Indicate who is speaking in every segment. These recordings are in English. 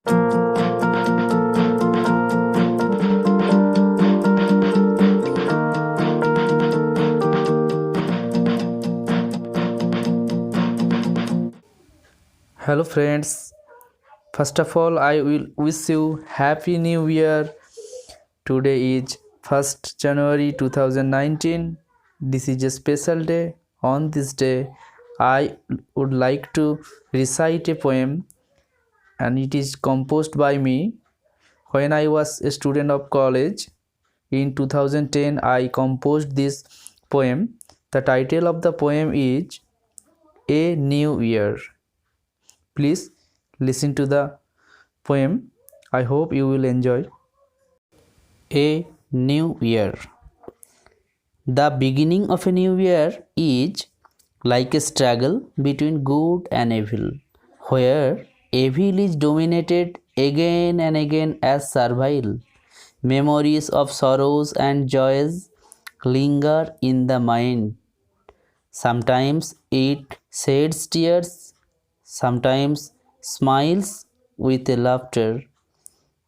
Speaker 1: Hello friends, first of all I will wish you happy new year. Today is 1st January 2019. This is a special day. On this day I would like to recite a poem, and it is composed by me when I was a student of college. In 2010 I composed this poem. The title of the poem is A New Year. Please listen to the poem. I hope you will enjoy. A new year. The beginning of a new year is like a struggle between good and evil, where evil is dominated again and again as servile. Memories of sorrows and joys linger in the mind. Sometimes it sheds tears, sometimes smiles with a laughter,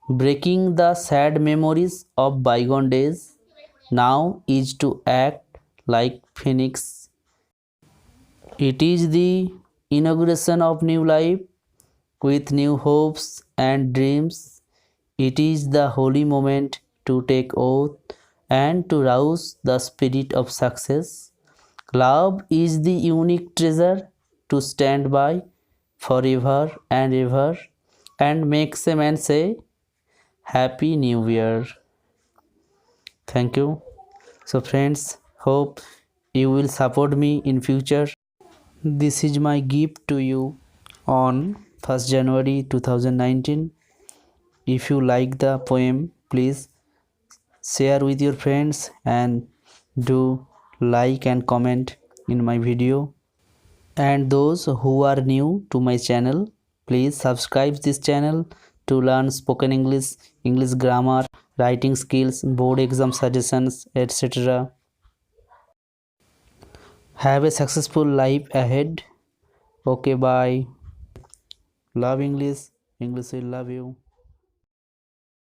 Speaker 1: breaking the sad memories of bygone days. Now is to act like phoenix. It is the inauguration of new life with new hopes and dreams. It is the holy moment to take oath and to rouse the spirit of success. Love is the unique treasure to stand by forever and ever, and makes a man say, Happy New Year. Thank you. So friends, hope you will support me in future. This is my gift to you on 1st January 2019. If you like the poem, please share with your friends and do like and comment in my video. And those who are new to my channel, please subscribe this channel to learn spoken English, English grammar, writing skills, board exam suggestions, etc. Have a successful life ahead. Okay, bye. Love English. English will love you.